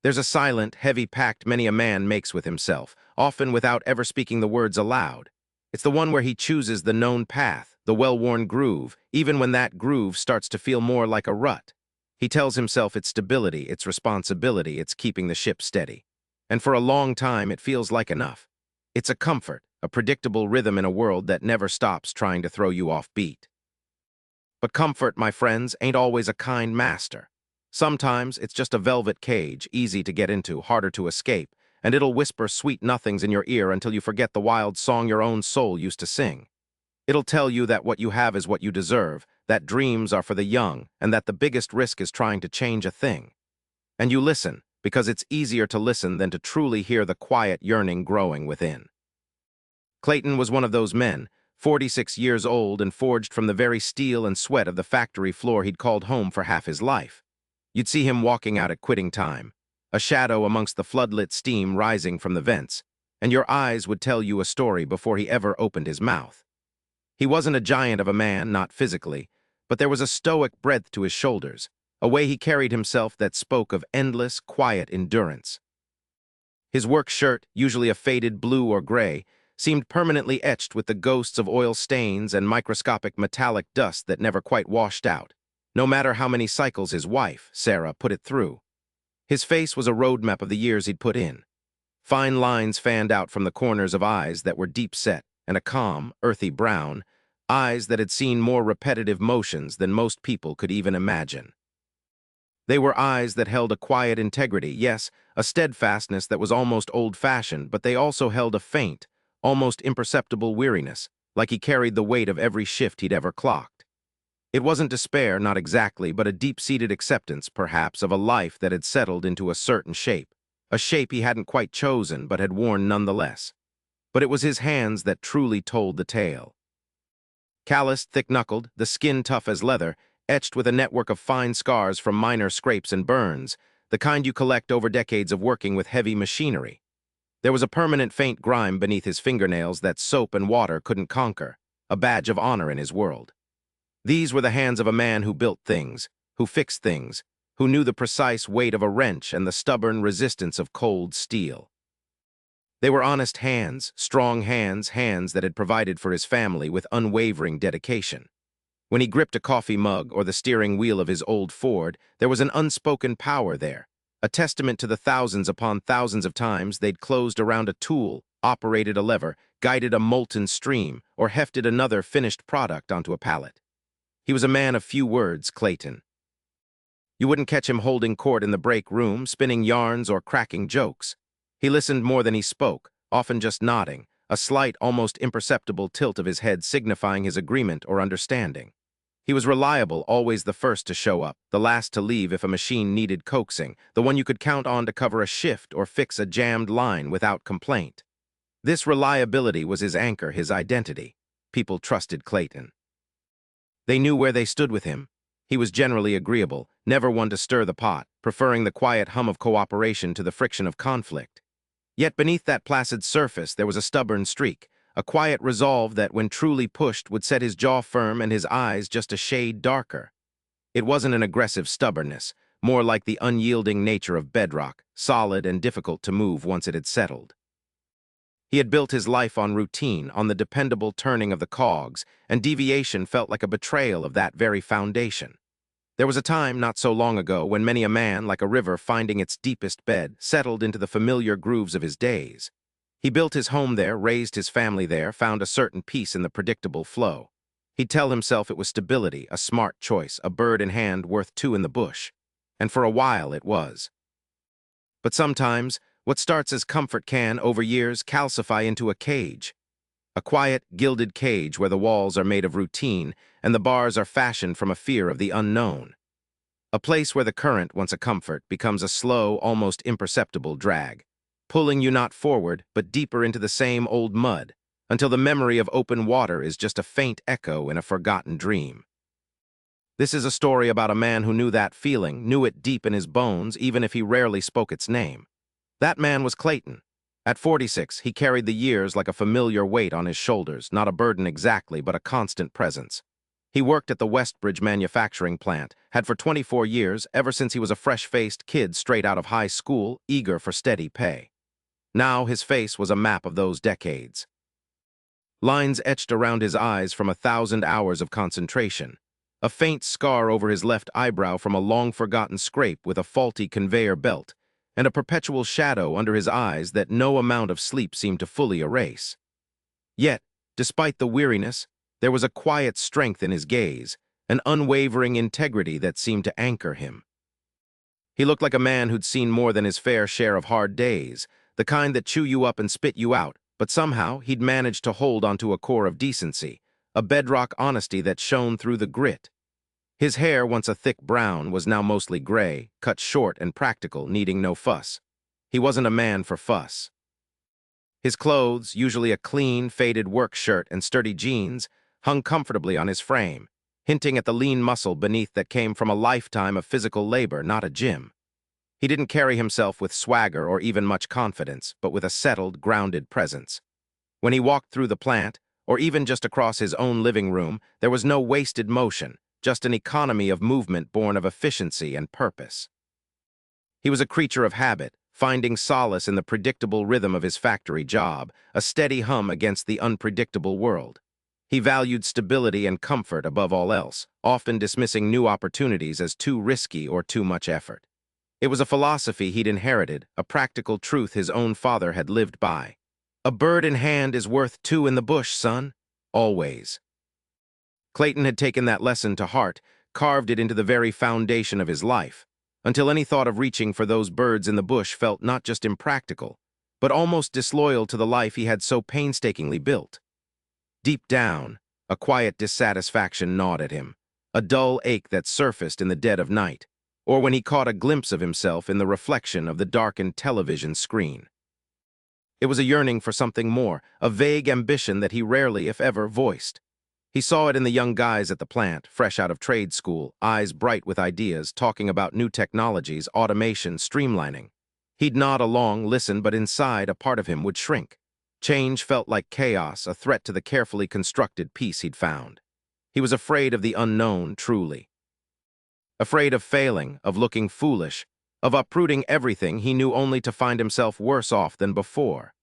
There's a silent, heavy pact many a man makes with himself, often without ever speaking the words aloud. It's the one where he chooses the known path, the well-worn groove, even when that groove starts to feel more like a rut. He tells himself it's stability, it's responsibility, it's keeping the ship steady. And for a long time, it feels like enough. It's a comfort, a predictable rhythm in a world that never stops trying to throw you off beat. But comfort, my friends, ain't always a kind master. Sometimes it's just a velvet cage, easy to get into, harder to escape, and it'll whisper sweet nothings in your ear until you forget the wild song your own soul used to sing. It'll tell you that what you have is what you deserve, that dreams are for the young, and that the biggest risk is trying to change a thing. And you listen, because it's easier to listen than to truly hear the quiet yearning growing within. Clayton was one of those men, 46 years old and forged from the very steel and sweat of the factory floor he'd called home for half his life. You'd see him walking out at quitting time, a shadow amongst the floodlit steam rising from the vents, and your eyes would tell you a story before he ever opened his mouth. He wasn't a giant of a man, not physically, but there was a stoic breadth to his shoulders, a way he carried himself that spoke of endless, quiet endurance. His work shirt, usually a faded blue or gray, seemed permanently etched with the ghosts of oil stains and microscopic metallic dust that never quite washed out, no matter how many cycles his wife, Sarah, put it through. His face was a roadmap of the years he'd put in. Fine lines fanned out from the corners of eyes that were deep-set and a calm, earthy brown, eyes that had seen more repetitive motions than most people could even imagine. They were eyes that held a quiet integrity, yes, a steadfastness that was almost old-fashioned, but they also held a faint, almost imperceptible weariness, like he carried the weight of every shift he'd ever clocked. It wasn't despair, not exactly, but a deep-seated acceptance, perhaps, of a life that had settled into a certain shape, a shape he hadn't quite chosen but had worn nonetheless. But it was his hands that truly told the tale. Calloused, thick-knuckled, the skin tough as leather, etched with a network of fine scars from minor scrapes and burns, the kind you collect over decades of working with heavy machinery. There was a permanent faint grime beneath his fingernails that soap and water couldn't conquer, a badge of honor in his world. These were the hands of a man who built things, who fixed things, who knew the precise weight of a wrench and the stubborn resistance of cold steel. They were honest hands, strong hands, hands that had provided for his family with unwavering dedication. When he gripped a coffee mug or the steering wheel of his old Ford, there was an unspoken power there, a testament to the thousands upon thousands of times they'd closed around a tool, operated a lever, guided a molten stream, or hefted another finished product onto a pallet. He was a man of few words, Clayton. You wouldn't catch him holding court in the break room, spinning yarns or cracking jokes. He listened more than he spoke, often just nodding, a slight, almost imperceptible tilt of his head signifying his agreement or understanding. He was reliable, always the first to show up, the last to leave if a machine needed coaxing, the one you could count on to cover a shift or fix a jammed line without complaint. This reliability was his anchor, his identity. People trusted Clayton. They knew where they stood with him. He was generally agreeable, never one to stir the pot, preferring the quiet hum of cooperation to the friction of conflict. Yet beneath that placid surface there was a stubborn streak, a quiet resolve that, when truly pushed, would set his jaw firm and his eyes just a shade darker. It wasn't an aggressive stubbornness, more like the unyielding nature of bedrock, solid and difficult to move once it had settled. He had built his life on routine, on the dependable turning of the cogs, and deviation felt like a betrayal of that very foundation. There was a time, not so long ago, when many a man, like a river finding its deepest bed, settled into the familiar grooves of his days. He built his home there, raised his family there, found a certain peace in the predictable flow. He'd tell himself it was stability, a smart choice, a bird in hand worth two in the bush. And for a while it was. But sometimes, what starts as comfort can, over years, calcify into a cage. A quiet, gilded cage where the walls are made of routine and the bars are fashioned from a fear of the unknown. A place where the current, once a comfort, becomes a slow, almost imperceptible drag, pulling you not forward, but deeper into the same old mud, until the memory of open water is just a faint echo in a forgotten dream. This is a story about a man who knew that feeling, knew it deep in his bones, even if he rarely spoke its name. That man was Clayton. At 46, he carried the years like a familiar weight on his shoulders, not a burden exactly, but a constant presence. He worked at the Westbridge manufacturing plant, had for 24 years, ever since he was a fresh-faced kid straight out of high school, eager for steady pay. Now his face was a map of those decades. Lines etched around his eyes from 1,000 hours of concentration. A faint scar over his left eyebrow from a long-forgotten scrape with a faulty conveyor belt, and a perpetual shadow under his eyes that no amount of sleep seemed to fully erase. Yet, despite the weariness, there was a quiet strength in his gaze, an unwavering integrity that seemed to anchor him. He looked like a man who'd seen more than his fair share of hard days, the kind that chew you up and spit you out, but somehow he'd managed to hold onto a core of decency, a bedrock honesty that shone through the grit. His hair, once a thick brown, was now mostly gray, cut short and practical, needing no fuss. He wasn't a man for fuss. His clothes, usually a clean, faded work shirt and sturdy jeans, hung comfortably on his frame, hinting at the lean muscle beneath that came from a lifetime of physical labor, not a gym. He didn't carry himself with swagger or even much confidence, but with a settled, grounded presence. When he walked through the plant, or even just across his own living room, there was no wasted motion, just an economy of movement born of efficiency and purpose. He was a creature of habit, finding solace in the predictable rhythm of his factory job, a steady hum against the unpredictable world. He valued stability and comfort above all else, often dismissing new opportunities as too risky or too much effort. It was a philosophy he'd inherited, a practical truth his own father had lived by. A bird in hand is worth two in the bush, son. Always. Clayton had taken that lesson to heart, carved it into the very foundation of his life, until any thought of reaching for those birds in the bush felt not just impractical, but almost disloyal to the life he had so painstakingly built. Deep down, a quiet dissatisfaction gnawed at him, a dull ache that surfaced in the dead of night, or when he caught a glimpse of himself in the reflection of the darkened television screen. It was a yearning for something more, a vague ambition that he rarely, if ever, voiced. He saw it in the young guys at the plant, fresh out of trade school, eyes bright with ideas, talking about new technologies, automation, streamlining. He'd nod along, listen, but inside, a part of him would shrink. Change felt like chaos, a threat to the carefully constructed peace he'd found. He was afraid of the unknown, truly. Afraid of failing, of looking foolish, of uprooting everything he knew only to find himself worse off than before.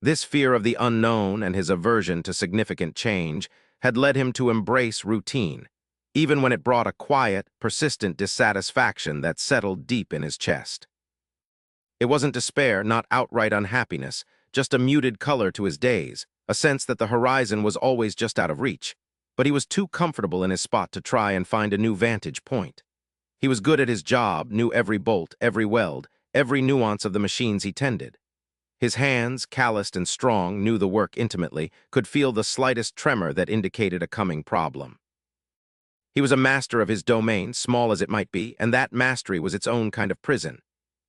This fear of the unknown and his aversion to significant change had led him to embrace routine, even when it brought a quiet, persistent dissatisfaction that settled deep in his chest. It wasn't despair, not outright unhappiness, just a muted color to his days, a sense that the horizon was always just out of reach. But he was too comfortable in his spot to try and find a new vantage point. He was good at his job, knew every bolt, every weld, every nuance of the machines he tended. His hands, calloused and strong, knew the work intimately, could feel the slightest tremor that indicated a coming problem. He was a master of his domain, small as it might be, and that mastery was its own kind of prison.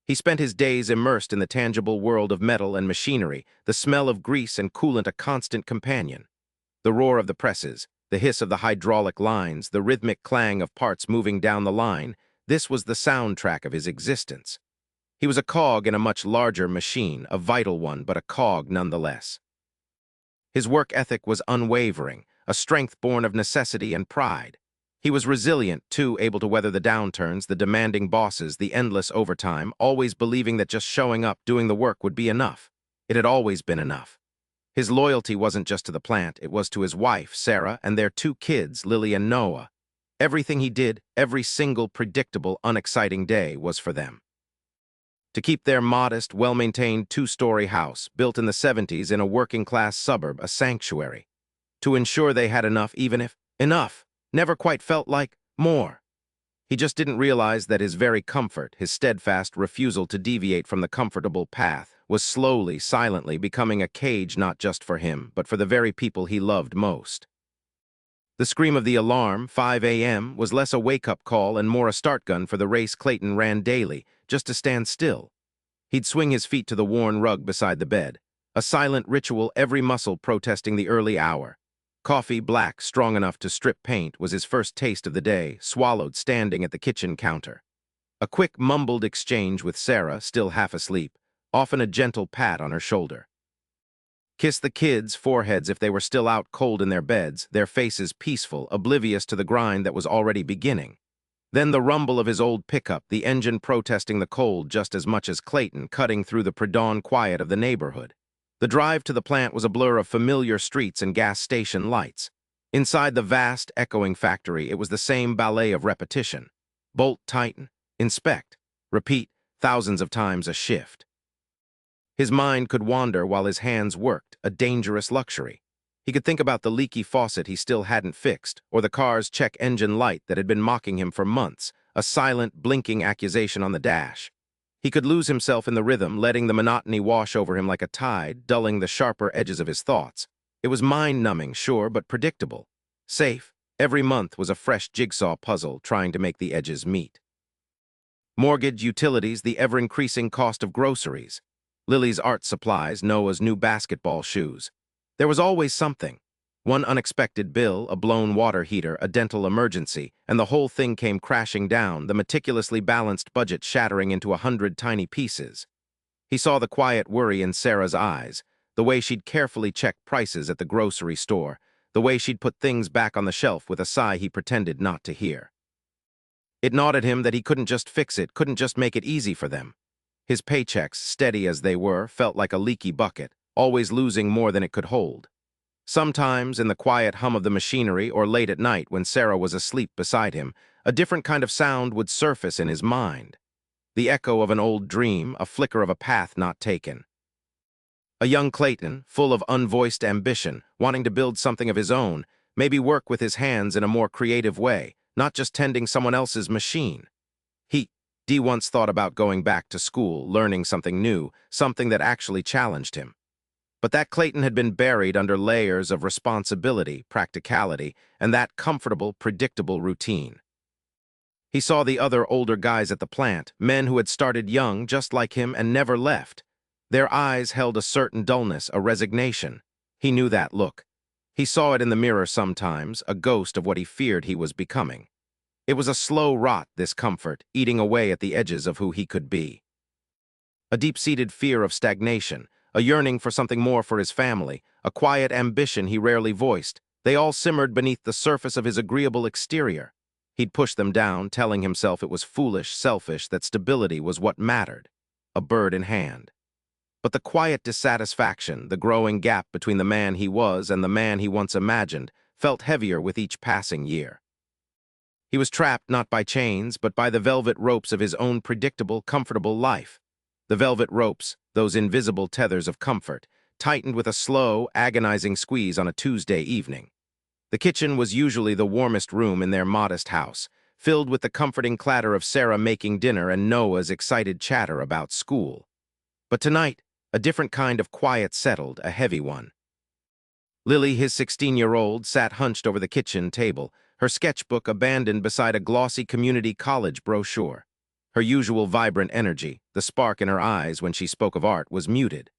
He spent his days immersed in the tangible world of metal and machinery, the smell of grease and coolant a constant companion. The roar of the presses, the hiss of the hydraulic lines, the rhythmic clang of parts moving down the line, this was the soundtrack of his existence. He was a cog in a much larger machine, a vital one, but a cog nonetheless. His work ethic was unwavering, a strength born of necessity and pride. He was resilient, too, able to weather the downturns, the demanding bosses, the endless overtime, always believing that just showing up, doing the work would be enough. It had always been enough. His loyalty wasn't just to the plant, it was to his wife, Sarah, and their two kids, Lily and Noah. Everything he did, every single predictable, unexciting day was for them. To keep their modest, well-maintained two-story house, built in the 70s in a working-class suburb, a sanctuary. To ensure they had enough, even if enough never quite felt like more. He just didn't realize that his very comfort, his steadfast refusal to deviate from the comfortable path, was slowly, silently becoming a cage not just for him, but for the very people he loved most. The scream of the alarm, 5 a.m., was less a wake-up call and more a start gun for the race Clayton ran daily, just to stand still. He'd swing his feet to the worn rug beside the bed, a silent ritual, every muscle protesting the early hour. Coffee, black, strong enough to strip paint, was his first taste of the day, swallowed standing at the kitchen counter. A quick, mumbled exchange with Sarah, still half asleep, often a gentle pat on her shoulder. Kiss the kids' foreheads if they were still out cold in their beds, their faces peaceful, oblivious to the grind that was already beginning. Then the rumble of his old pickup, the engine protesting the cold just as much as Clayton, cutting through the pre-dawn quiet of the neighborhood. The drive to the plant was a blur of familiar streets and gas station lights. Inside the vast, echoing factory, it was the same ballet of repetition. Bolt, tighten, inspect, repeat, thousands of times a shift. His mind could wander while his hands worked, a dangerous luxury. He could think about the leaky faucet he still hadn't fixed, or the car's check engine light that had been mocking him for months, a silent, blinking accusation on the dash. He could lose himself in the rhythm, letting the monotony wash over him like a tide, dulling the sharper edges of his thoughts. It was mind-numbing, sure, but predictable. Safe. Every month was a fresh jigsaw puzzle trying to make the edges meet. Mortgage, utilities, the ever-increasing cost of groceries. Lily's art supplies, Noah's new basketball shoes. There was always something. One unexpected bill, a blown water heater, a dental emergency, and the whole thing came crashing down, the meticulously balanced budget shattering into 100 tiny pieces. He saw the quiet worry in Sarah's eyes, the way she'd carefully check prices at the grocery store, the way she'd put things back on the shelf with a sigh he pretended not to hear. It gnawed at him that he couldn't just fix it, couldn't just make it easy for them. His paychecks, steady as they were, felt like a leaky bucket, always losing more than it could hold. Sometimes, in the quiet hum of the machinery or late at night when Sarah was asleep beside him, a different kind of sound would surface in his mind. The echo of an old dream, a flicker of a path not taken. A young Clayton, full of unvoiced ambition, wanting to build something of his own, maybe work with his hands in a more creative way, not just tending someone else's machine. Dee once thought about going back to school, learning something new, something that actually challenged him. But that Clayton had been buried under layers of responsibility, practicality, and that comfortable, predictable routine. He saw the other older guys at the plant, men who had started young just like him and never left. Their eyes held a certain dullness, a resignation. He knew that look. He saw it in the mirror sometimes, a ghost of what he feared he was becoming. It was a slow rot, this comfort, eating away at the edges of who he could be. A deep-seated fear of stagnation, a yearning for something more for his family, a quiet ambition he rarely voiced. They all simmered beneath the surface of his agreeable exterior. He'd push them down, telling himself it was foolish, selfish, that stability was what mattered. A bird in hand. But the quiet dissatisfaction, the growing gap between the man he was and the man he once imagined, felt heavier with each passing year. He was trapped not by chains, but by the velvet ropes of his own predictable, comfortable life. The velvet ropes, those invisible tethers of comfort, tightened with a slow, agonizing squeeze on a Tuesday evening. The kitchen was usually the warmest room in their modest house, filled with the comforting clatter of Sarah making dinner and Noah's excited chatter about school. But tonight, a different kind of quiet settled, a heavy one. Lily, his 16-year-old, sat hunched over the kitchen table, her sketchbook abandoned beside a glossy community college brochure. Her usual vibrant energy, the spark in her eyes when she spoke of art, was muted.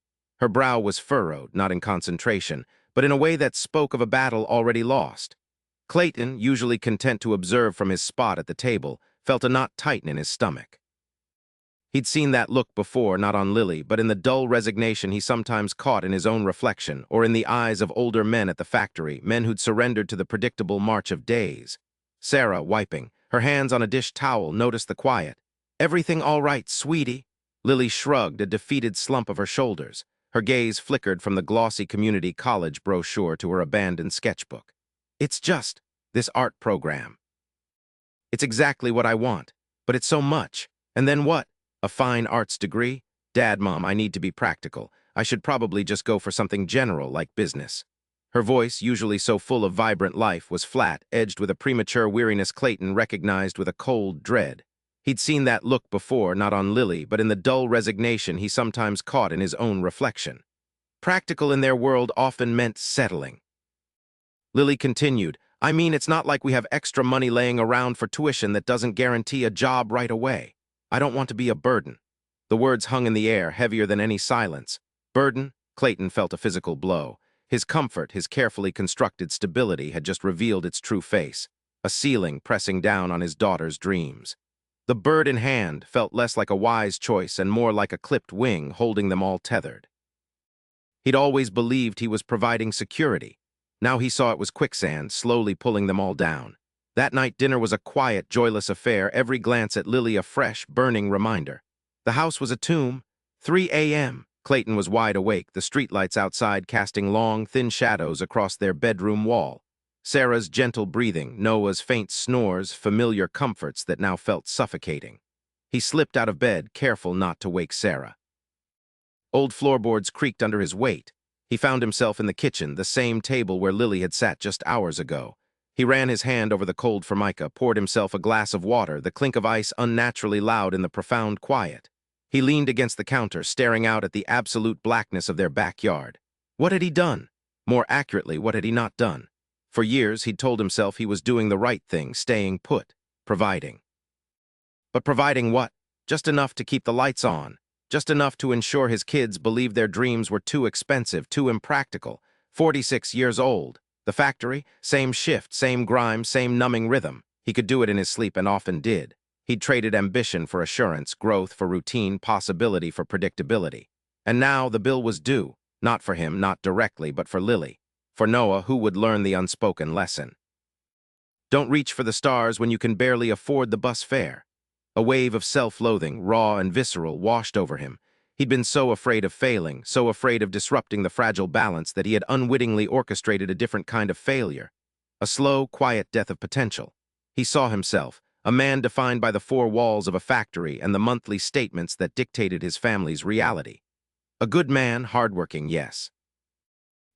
Her brow was furrowed, not in concentration, but in a way that spoke of a battle already lost. Clayton, usually content to observe from his spot at the table, felt a knot tighten in his stomach. He'd seen that look before, not on Lily, but in the dull resignation he sometimes caught in his own reflection, or in the eyes of older men at the factory, men who'd surrendered to the predictable march of days. Sarah, wiping, her hands on a dish towel, noticed the quiet. "Everything all right, sweetie?" Lily shrugged, a defeated slump of her shoulders. Her gaze flickered from the glossy community college brochure to her abandoned sketchbook. "It's just this art program. It's exactly what I want, but it's so much. And then what? A fine arts degree? Dad, Mom, I need to be practical. I should probably just go for something general like business." Her voice, usually so full of vibrant life, was flat, edged with a premature weariness Clayton recognized with a cold dread. He'd seen that look before, not on Lily, but in the dull resignation he sometimes caught in his own reflection. Practical in their world often meant settling. Lily continued, "I mean, it's not like we have extra money laying around for tuition that doesn't guarantee a job right away. I don't want to be a burden." The words hung in the air, heavier than any silence. Burden? Clayton felt a physical blow. His comfort, his carefully constructed stability had just revealed its true face, a ceiling pressing down on his daughter's dreams. The bird in hand felt less like a wise choice and more like a clipped wing holding them all tethered. He'd always believed he was providing security. Now he saw it was quicksand, slowly pulling them all down. That night dinner was a quiet, joyless affair, every glance at Lily a fresh, burning reminder. The house was a tomb. 3 a.m. Clayton was wide awake, the streetlights outside casting long, thin shadows across their bedroom wall. Sarah's gentle breathing, Noah's faint snores, familiar comforts that now felt suffocating. He slipped out of bed, careful not to wake Sarah. Old floorboards creaked under his weight. He found himself in the kitchen, the same table where Lily had sat just hours ago. He ran his hand over the cold formica, poured himself a glass of water, the clink of ice unnaturally loud in the profound quiet. He leaned against the counter, staring out at the absolute blackness of their backyard. What had he done? More accurately, what had he not done? For years, he'd told himself he was doing the right thing, staying put, providing. But providing what? Just enough to keep the lights on. Just enough to ensure his kids believed their dreams were too expensive, too impractical. 46 years old. The factory, same shift, same grime, same numbing rhythm. He could do it in his sleep and often did. He'd traded ambition for assurance, growth for routine, possibility for predictability. And now the bill was due, not for him, not directly, but for Lily. For Noah, who would learn the unspoken lesson. Don't reach for the stars when you can barely afford the bus fare. A wave of self-loathing, raw and visceral, washed over him. He'd been so afraid of failing, so afraid of disrupting the fragile balance that he had unwittingly orchestrated a different kind of failure. A slow, quiet death of potential. He saw himself, a man defined by the four walls of a factory and the monthly statements that dictated his family's reality. A good man, hardworking, yes.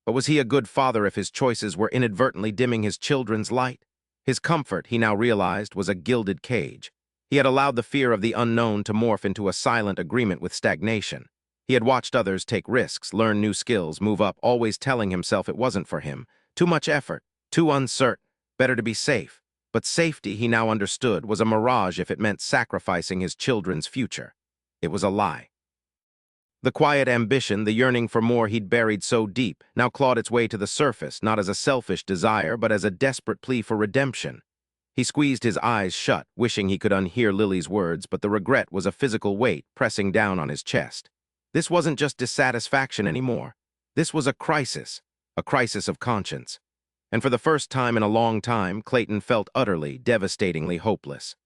But was he a good father if his choices were inadvertently dimming his children's light? His comfort, he now realized, was a gilded cage. He had allowed the fear of the unknown to morph into a silent agreement with stagnation. He had watched others take risks, learn new skills, move up, always telling himself it wasn't for him. Too much effort, too uncertain, better to be safe. But safety, he now understood, was a mirage if it meant sacrificing his children's future. It was a lie. The quiet ambition, the yearning for more he'd buried so deep, now clawed its way to the surface, not as a selfish desire, but as a desperate plea for redemption. He squeezed his eyes shut, wishing he could unhear Lily's words, but the regret was a physical weight pressing down on his chest. This wasn't just dissatisfaction anymore. This was a crisis of conscience. And for the first time in a long time, Clayton felt utterly, devastatingly hopeless.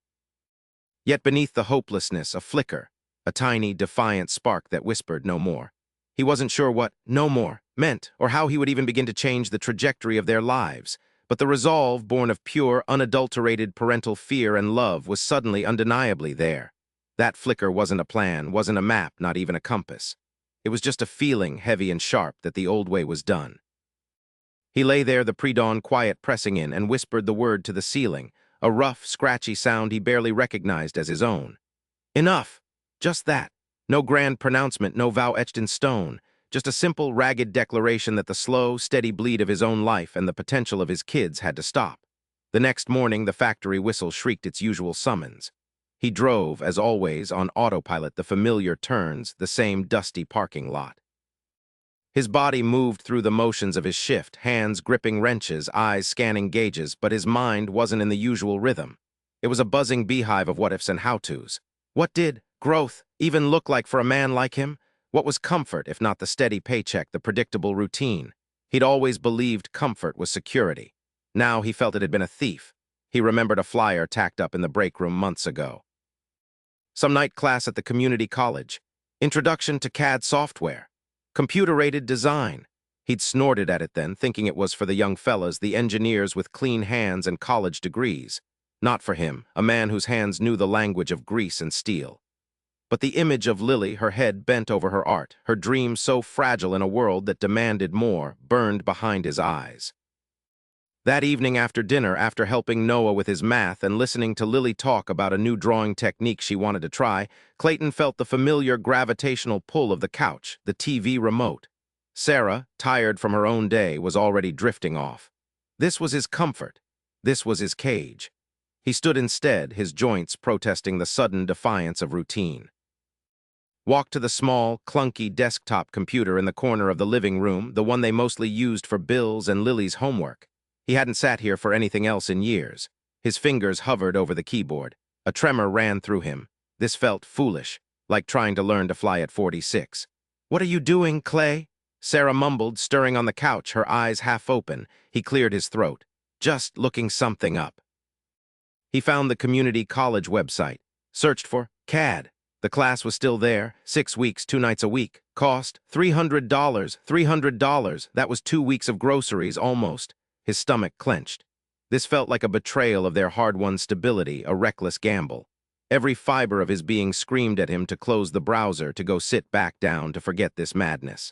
Yet beneath the hopelessness, a flicker, a tiny, defiant spark that whispered no more. He wasn't sure what no more meant, or how he would even begin to change the trajectory of their lives. But the resolve, born of pure, unadulterated parental fear and love, was suddenly, undeniably there. That flicker wasn't a plan, wasn't a map, not even a compass. It was just a feeling, heavy and sharp, that the old way was done. He lay there, the pre-dawn quiet pressing in, and whispered the word to the ceiling, a rough, scratchy sound he barely recognized as his own. Enough! Just that. No grand pronouncement, no vow etched in stone. Just a simple, ragged declaration that the slow, steady bleed of his own life and the potential of his kids had to stop. The next morning, the factory whistle shrieked its usual summons. He drove, as always, on autopilot, the familiar turns, the same dusty parking lot. His body moved through the motions of his shift, hands gripping wrenches, eyes scanning gauges, but his mind wasn't in the usual rhythm. It was a buzzing beehive of what-ifs and how-tos. What did growth even look like for a man like him? What was comfort, if not the steady paycheck, the predictable routine? He'd always believed comfort was security. Now he felt it had been a thief. He remembered a flyer tacked up in the break room months ago. Some night class at the community college. Introduction to CAD software. Computer-aided design. He'd snorted at it then, thinking it was for the young fellas, the engineers with clean hands and college degrees. Not for him, a man whose hands knew the language of grease and steel. But the image of Lily, her head bent over her art, her dream so fragile in a world that demanded more, burned behind his eyes. That evening after dinner, after helping Noah with his math and listening to Lily talk about a new drawing technique she wanted to try, Clayton felt the familiar gravitational pull of the couch, the TV remote. Sarah, tired from her own day, was already drifting off. This was his comfort. This was his cage. He stood instead, his joints protesting the sudden defiance of routine. Walked to the small, clunky desktop computer in the corner of the living room, the one they mostly used for Bill's and Lily's homework. He hadn't sat here for anything else in years. His fingers hovered over the keyboard. A tremor ran through him. This felt foolish, like trying to learn to fly at 46. "What are you doing, Clay?" Sarah mumbled, stirring on the couch, her eyes half open. He cleared his throat. Just looking something up. He found the community college website. Searched for CAD. The class was still there, 6 weeks, 2 nights a week. Cost $300, $300. That was 2 weeks of groceries, almost. His stomach clenched. This felt like a betrayal of their hard-won stability, a reckless gamble. Every fiber of his being screamed at him to close the browser, to go sit back down, to forget this madness.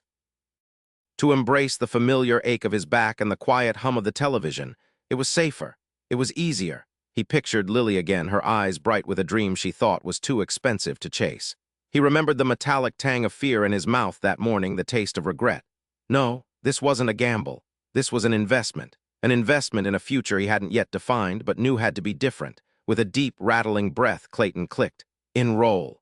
To embrace the familiar ache of his back and the quiet hum of the television. It was safer. It was easier. He pictured Lily again, her eyes bright with a dream she thought was too expensive to chase. He remembered the metallic tang of fear in his mouth that morning, the taste of regret. No, this wasn't a gamble. This was an investment. An investment in a future he hadn't yet defined, but knew had to be different. With a deep, rattling breath, Clayton clicked, "Enroll."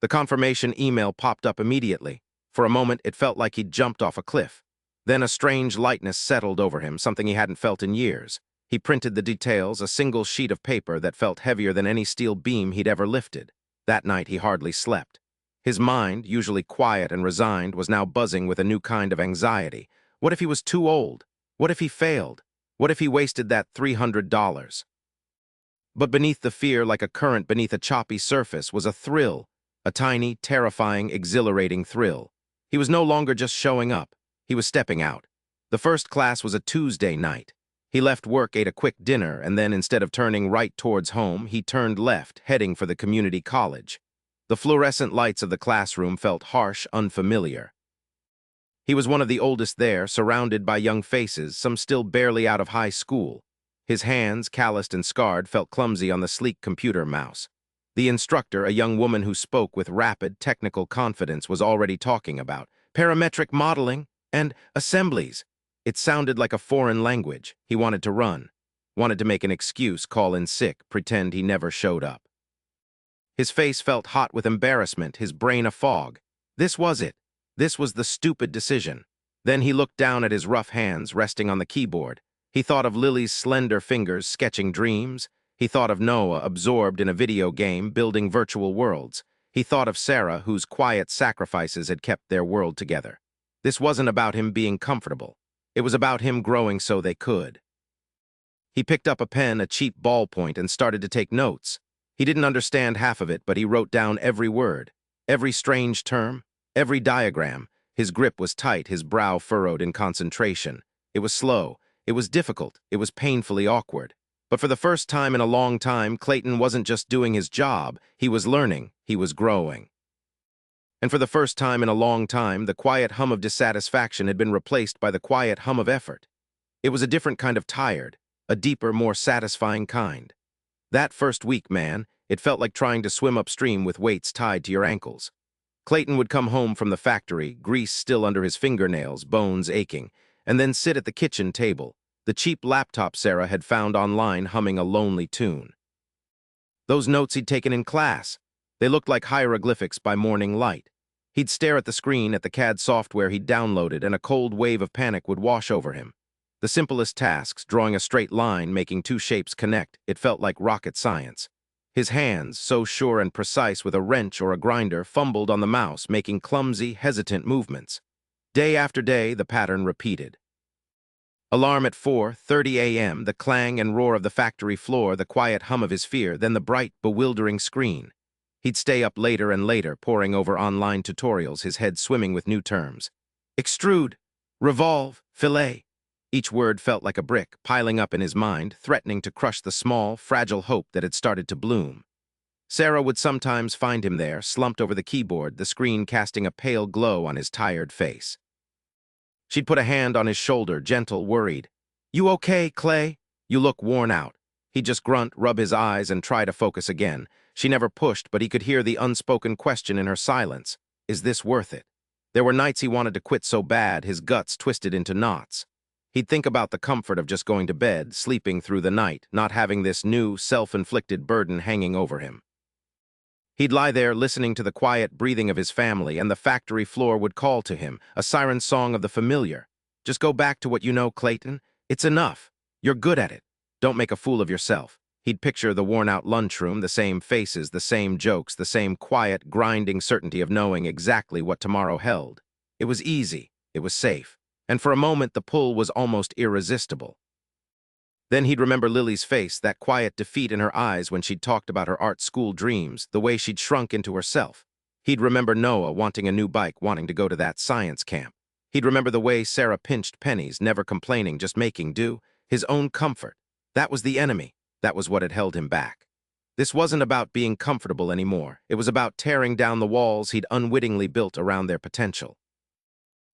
The confirmation email popped up immediately. For a moment, it felt like he'd jumped off a cliff. Then a strange lightness settled over him, something he hadn't felt in years. He printed the details, a single sheet of paper that felt heavier than any steel beam he'd ever lifted. That night, he hardly slept. His mind, usually quiet and resigned, was now buzzing with a new kind of anxiety. What if he was too old? What if he failed? What if he wasted that $300? But beneath the fear, like a current beneath a choppy surface, was a thrill, a tiny, terrifying, exhilarating thrill. He was no longer just showing up. He was stepping out. The first class was a Tuesday night. He left work, ate a quick dinner, and then, instead of turning right towards home, he turned left, heading for the community college. The fluorescent lights of the classroom felt harsh, unfamiliar. He was one of the oldest there, surrounded by young faces, some still barely out of high school. His hands, calloused and scarred, felt clumsy on the sleek computer mouse. The instructor, a young woman who spoke with rapid, technical confidence, was already talking about parametric modeling and assemblies. It sounded like a foreign language. He wanted to run, wanted to make an excuse, call in sick, pretend he never showed up. His face felt hot with embarrassment, his brain a fog. This was it. This was the stupid decision. Then he looked down at his rough hands resting on the keyboard. He thought of Lily's slender fingers sketching dreams. He thought of Noah, absorbed in a video game, building virtual worlds. He thought of Sarah, whose quiet sacrifices had kept their world together. This wasn't about him being comfortable. It was about him growing so they could. He picked up a pen, a cheap ballpoint, and started to take notes. He didn't understand half of it, but he wrote down every word, every strange term, every diagram. His grip was tight, his brow furrowed in concentration. It was slow, it was difficult, it was painfully awkward. But for the first time in a long time, Clayton wasn't just doing his job, he was learning, he was growing. And for the first time in a long time, the quiet hum of dissatisfaction had been replaced by the quiet hum of effort. It was a different kind of tired, a deeper, more satisfying kind. That first week, man, it felt like trying to swim upstream with weights tied to your ankles. Clayton would come home from the factory, grease still under his fingernails, bones aching, and then sit at the kitchen table, the cheap laptop Sarah had found online humming a lonely tune. Those notes he'd taken in class, they looked like hieroglyphics by morning light. He'd stare at the screen, at the CAD software he'd downloaded, and a cold wave of panic would wash over him. The simplest tasks, drawing a straight line, making two shapes connect, it felt like rocket science. His hands, so sure and precise with a wrench or a grinder, fumbled on the mouse, making clumsy, hesitant movements. Day after day, the pattern repeated. Alarm at 4:30 a.m., the clang and roar of the factory floor, the quiet hum of his fear, then the bright, bewildering screen. He'd stay up later and later, poring over online tutorials, his head swimming with new terms. Extrude, revolve, fillet. Each word felt like a brick, piling up in his mind, threatening to crush the small, fragile hope that had started to bloom. Sarah would sometimes find him there, slumped over the keyboard, the screen casting a pale glow on his tired face. She'd put a hand on his shoulder, gentle, worried. "You okay, Clay? You look worn out." He'd just grunt, rub his eyes, and try to focus again. She never pushed, but he could hear the unspoken question in her silence. Is this worth it? There were nights he wanted to quit so bad, his guts twisted into knots. He'd think about the comfort of just going to bed, sleeping through the night, not having this new, self-inflicted burden hanging over him. He'd lie there listening to the quiet breathing of his family, and the factory floor would call to him, a siren song of the familiar. Just go back to what you know, Clayton. It's enough. You're good at it. Don't make a fool of yourself. He'd picture the worn-out lunchroom, the same faces, the same jokes, the same quiet, grinding certainty of knowing exactly what tomorrow held. It was easy, it was safe, and for a moment the pull was almost irresistible. Then he'd remember Lily's face, that quiet defeat in her eyes when she'd talked about her art school dreams, the way she'd shrunk into herself. He'd remember Noah wanting a new bike, wanting to go to that science camp. He'd remember the way Sarah pinched pennies, never complaining, just making do. His own comfort. That was the enemy. That was what had held him back. This wasn't about being comfortable anymore. It was about tearing down the walls he'd unwittingly built around their potential.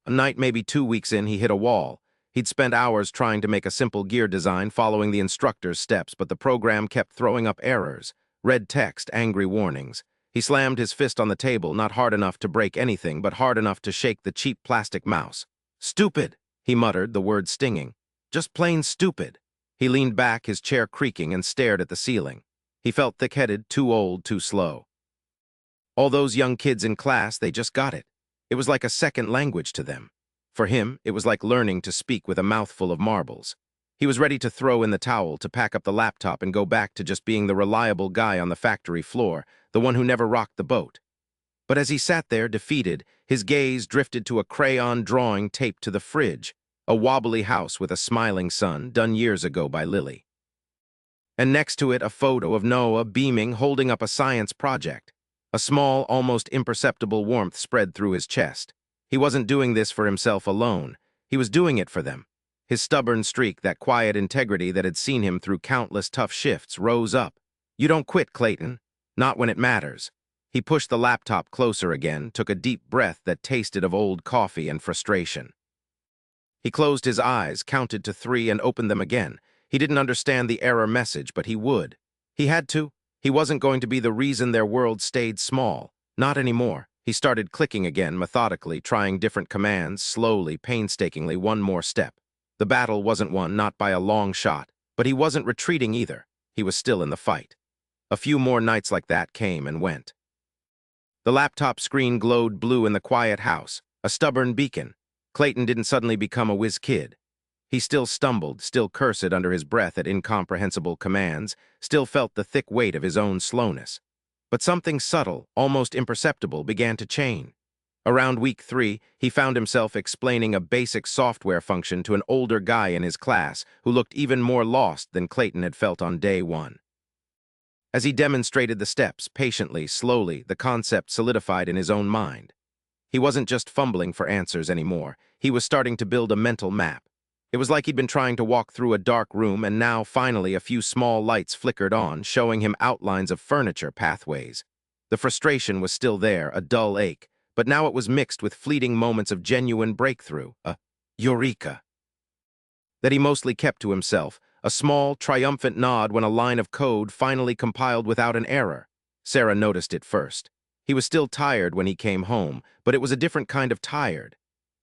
A night, maybe 2 weeks in, he hit a wall. He'd spent hours trying to make a simple gear design following the instructor's steps, but the program kept throwing up errors. Red text, angry warnings. He slammed his fist on the table, not hard enough to break anything, but hard enough to shake the cheap plastic mouse. "Stupid," he muttered, the word stinging. "Just plain stupid." He leaned back, his chair creaking, and stared at the ceiling. He felt thick-headed, too old, too slow. All those young kids in class, they just got it. It was like a second language to them. For him, it was like learning to speak with a mouthful of marbles. He was ready to throw in the towel, to pack up the laptop and go back to just being the reliable guy on the factory floor, the one who never rocked the boat. But as he sat there, defeated, his gaze drifted to a crayon drawing taped to the fridge, a wobbly house with a smiling sun, done years ago by Lily. And next to it, a photo of Noah beaming, holding up a science project. A small, almost imperceptible warmth spread through his chest. He wasn't doing this for himself alone. He was doing it for them. His stubborn streak, that quiet integrity that had seen him through countless tough shifts, rose up. "You don't quit, Clayton. Not when it matters." He pushed the laptop closer again, took a deep breath that tasted of old coffee and frustration. He closed his eyes, counted to 3, and opened them again. He didn't understand the error message, but he would. He had to. He wasn't going to be the reason their world stayed small. Not anymore. He started clicking again, methodically, trying different commands, slowly, painstakingly, one more step. The battle wasn't won, not by a long shot, but he wasn't retreating either. He was still in the fight. A few more nights like that came and went. The laptop screen glowed blue in the quiet house, a stubborn beacon. Clayton didn't suddenly become a whiz kid. He still stumbled, still cursed under his breath at incomprehensible commands, still felt the thick weight of his own slowness. But something subtle, almost imperceptible, began to change. Around week 3, he found himself explaining a basic software function to an older guy in his class who looked even more lost than Clayton had felt on day 1. As he demonstrated the steps, patiently, slowly, the concept solidified in his own mind. He wasn't just fumbling for answers anymore. He was starting to build a mental map. It was like he'd been trying to walk through a dark room, and now, finally, a few small lights flickered on, showing him outlines of furniture, pathways. The frustration was still there, a dull ache, but now it was mixed with fleeting moments of genuine breakthrough, a eureka that he mostly kept to himself, a small, triumphant nod when a line of code finally compiled without an error. Sarah noticed it first. He was still tired when he came home, but it was a different kind of tired.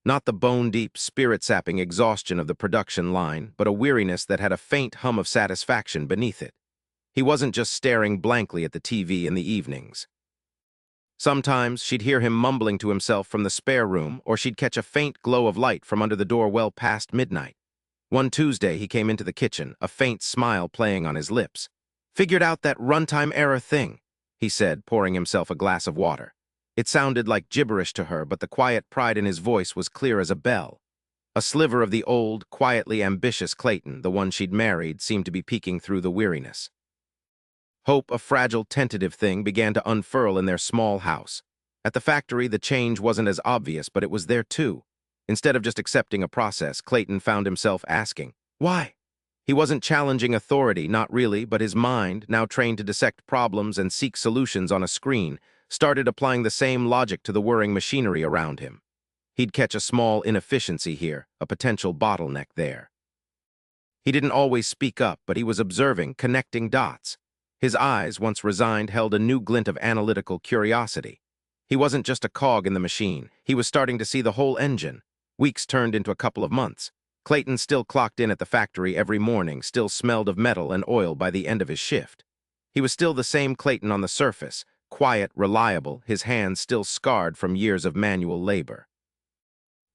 Not the bone-deep, spirit-sapping exhaustion of the production line, but a weariness that had a faint hum of satisfaction beneath it. He wasn't just staring blankly at the TV in the evenings. Sometimes she'd hear him mumbling to himself from the spare room, or she'd catch a faint glow of light from under the door well past midnight. One Tuesday, he came into the kitchen, a faint smile playing on his lips. "Figured out that runtime error thing," he said, pouring himself a glass of water. It sounded like gibberish to her, but the quiet pride in his voice was clear as a bell. A sliver of the old, quietly ambitious Clayton, the one she'd married, seemed to be peeking through the weariness. Hope, a fragile, tentative thing, began to unfurl in their small house. At the factory, the change wasn't as obvious, but it was there too. Instead of just accepting a process, Clayton found himself asking, why? He wasn't challenging authority, not really, but his mind, now trained to dissect problems and seek solutions on a screen, started applying the same logic to the whirring machinery around him. He'd catch a small inefficiency here, a potential bottleneck there. He didn't always speak up, but he was observing, connecting dots. His eyes, once resigned, held a new glint of analytical curiosity. He wasn't just a cog in the machine. He was starting to see the whole engine. Weeks turned into a couple of months. Clayton still clocked in at the factory every morning, still smelled of metal and oil by the end of his shift. He was still the same Clayton on the surface, quiet, reliable, his hands still scarred from years of manual labor.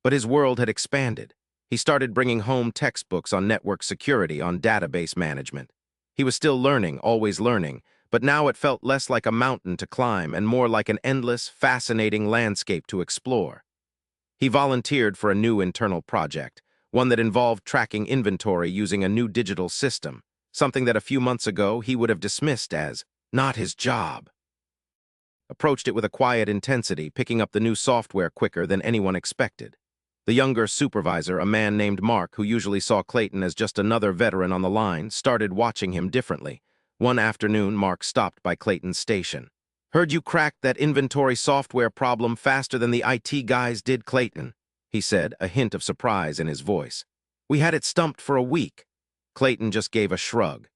But his world had expanded. He started bringing home textbooks on network security, on database management. He was still learning, always learning, but now it felt less like a mountain to climb and more like an endless, fascinating landscape to explore. He volunteered for a new internal project, one that involved tracking inventory using a new digital system, something that a few months ago he would have dismissed as not his job. Approached it with a quiet intensity, picking up the new software quicker than anyone expected. The younger supervisor, a man named Mark, who usually saw Clayton as just another veteran on the line, started watching him differently. One afternoon, Mark stopped by Clayton's station. "Heard you cracked that inventory software problem faster than the IT guys did, Clayton," he said, a hint of surprise in his voice. "We had it stumped for a week." Clayton just gave a shrug.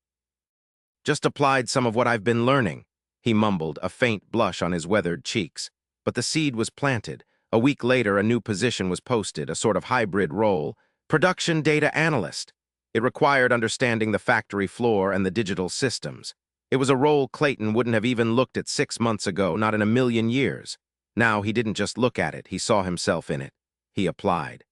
"Just applied some of what I've been learning," he mumbled, a faint blush on his weathered cheeks. But the seed was planted. A week later, a new position was posted, a sort of hybrid role, production data analyst. It required understanding the factory floor and the digital systems. It was a role Clayton wouldn't have even looked at 6 months ago, not in a million years. Now he didn't just look at it, he saw himself in it. He applied.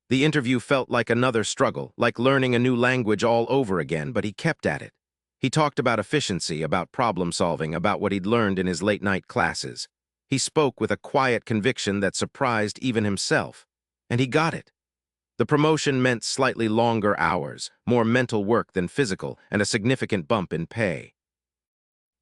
The interview felt like another struggle, like learning a new language all over again, but he kept at it. He talked about efficiency, about problem-solving, about what he'd learned in his late-night classes. He spoke with a quiet conviction that surprised even himself. And he got it. The promotion meant slightly longer hours, more mental work than physical, and a significant bump in pay.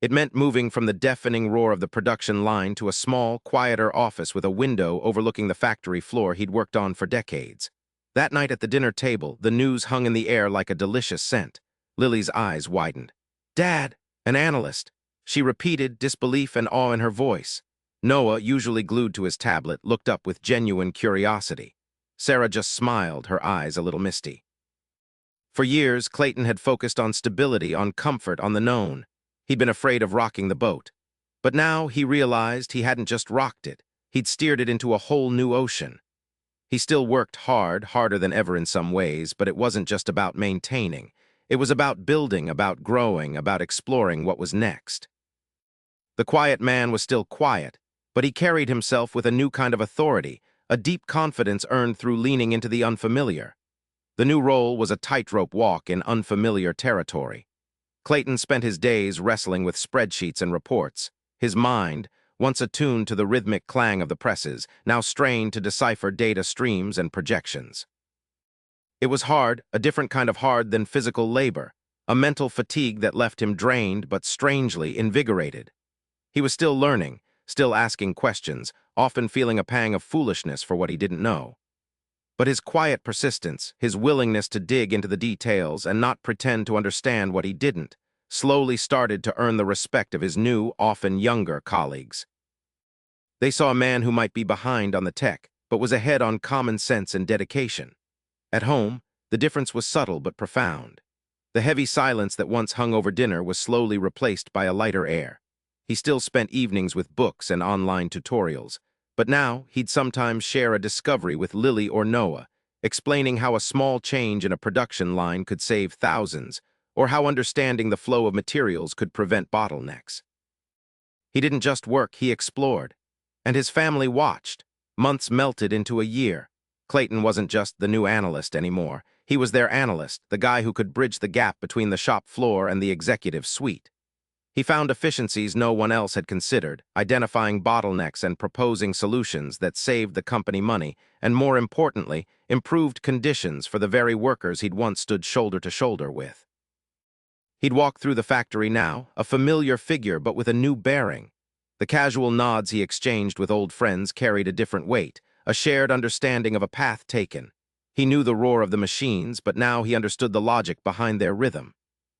It meant moving from the deafening roar of the production line to a small, quieter office with a window overlooking the factory floor he'd worked on for decades. That night at the dinner table, the news hung in the air like a delicious scent. Lily's eyes widened. "Dad, an analyst," she repeated, disbelief and awe in her voice. Noah, usually glued to his tablet, looked up with genuine curiosity. Sarah just smiled, her eyes a little misty. For years, Clayton had focused on stability, on comfort, on the known. He'd been afraid of rocking the boat. But now he realized he hadn't just rocked it. He'd steered it into a whole new ocean. He still worked hard, harder than ever in some ways, but it wasn't just about maintaining. It was about building, about growing, about exploring what was next. The quiet man was still quiet, but he carried himself with a new kind of authority, a deep confidence earned through leaning into the unfamiliar. The new role was a tightrope walk in unfamiliar territory. Clayton spent his days wrestling with spreadsheets and reports. His mind, once attuned to the rhythmic clang of the presses, now strained to decipher data streams and projections. It was hard, a different kind of hard than physical labor, a mental fatigue that left him drained but strangely invigorated. He was still learning, still asking questions, often feeling a pang of foolishness for what he didn't know. But his quiet persistence, his willingness to dig into the details and not pretend to understand what he didn't, slowly started to earn the respect of his new, often younger colleagues. They saw a man who might be behind on the tech, but was ahead on common sense and dedication. At home, the difference was subtle but profound. The heavy silence that once hung over dinner was slowly replaced by a lighter air. He still spent evenings with books and online tutorials, but now he'd sometimes share a discovery with Lily or Noah, explaining how a small change in a production line could save thousands, or how understanding the flow of materials could prevent bottlenecks. He didn't just work, he explored. And his family watched. Months melted into a year. Clayton wasn't just the new analyst anymore. He was their analyst, the guy who could bridge the gap between the shop floor and the executive suite. He found efficiencies no one else had considered, identifying bottlenecks and proposing solutions that saved the company money and, more importantly, improved conditions for the very workers he'd once stood shoulder to shoulder with. He'd walk through the factory now, a familiar figure but with a new bearing. The casual nods he exchanged with old friends carried a different weight, a shared understanding of a path taken. He knew the roar of the machines, but now he understood the logic behind their rhythm.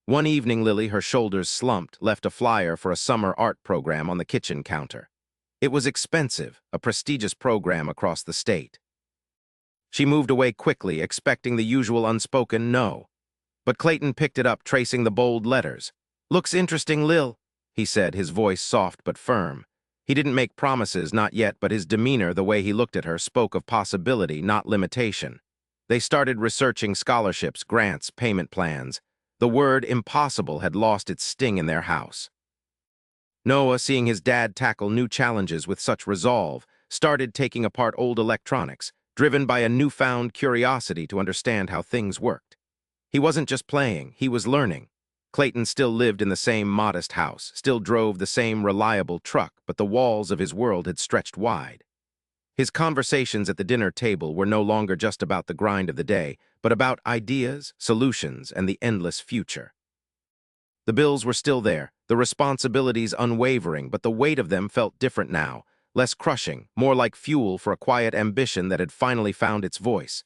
One evening, Lily, her shoulders slumped, left a flyer for a summer art program on the kitchen counter. It was expensive, a prestigious program across the state. She moved away quickly, expecting the usual unspoken no. But Clayton picked it up, tracing the bold letters. "Looks interesting, Lil," he said, his voice soft but firm. He didn't make promises, not yet, but his demeanor, the way he looked at her, spoke of possibility, not limitation. They started researching scholarships, grants, payment plans. The word impossible had lost its sting in their house. Noah, seeing his dad tackle new challenges with such resolve, started taking apart old electronics, driven by a newfound curiosity to understand how things worked. He wasn't just playing, he was learning. Clayton still lived in the same modest house, still drove the same reliable truck, but the walls of his world had stretched wide. His conversations at the dinner table were no longer just about the grind of the day, but about ideas, solutions, and the endless future. The bills were still there, the responsibilities unwavering, but the weight of them felt different now, less crushing, more like fuel for a quiet ambition that had finally found its voice.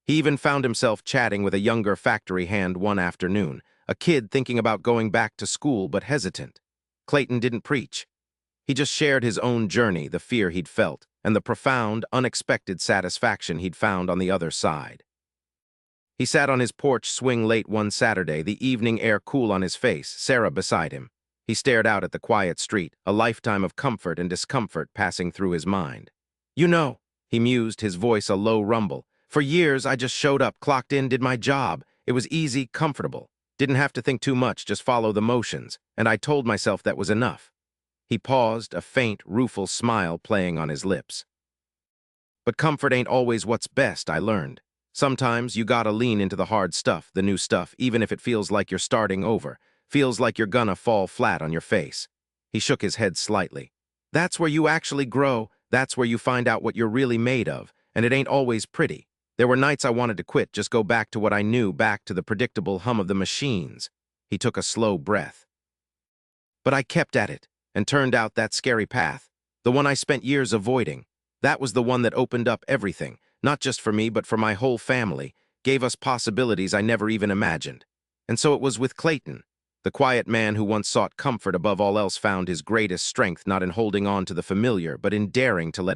He even found himself chatting with a younger factory hand one afternoon, a kid thinking about going back to school but hesitant. Clayton didn't preach. He just shared his own journey, the fear he'd felt, and the profound, unexpected satisfaction he'd found on the other side. He sat on his porch swing late one Saturday, the evening air cool on his face, Sarah beside him. He stared out at the quiet street, a lifetime of comfort and discomfort passing through his mind. "You know," he mused, his voice a low rumble, "for years I just showed up, clocked in, did my job. It was easy, comfortable. Didn't have to think too much, just follow the motions, and I told myself that was enough." He paused, a faint, rueful smile playing on his lips. "But comfort ain't always what's best, I learned. Sometimes you gotta lean into the hard stuff, the new stuff, even if it feels like you're starting over, feels like you're gonna fall flat on your face." He shook his head slightly. "That's where you actually grow, that's where you find out what you're really made of, and it ain't always pretty. There were nights I wanted to quit, just go back to what I knew, back to the predictable hum of the machines." He took a slow breath. "But I kept at it, and turned out that scary path, the one I spent years avoiding, that was the one that opened up everything, not just for me, but for my whole family, gave us possibilities I never even imagined. And so it was with Clayton. The quiet man who once sought comfort above all else found his greatest strength not in holding on to the familiar, but in daring to let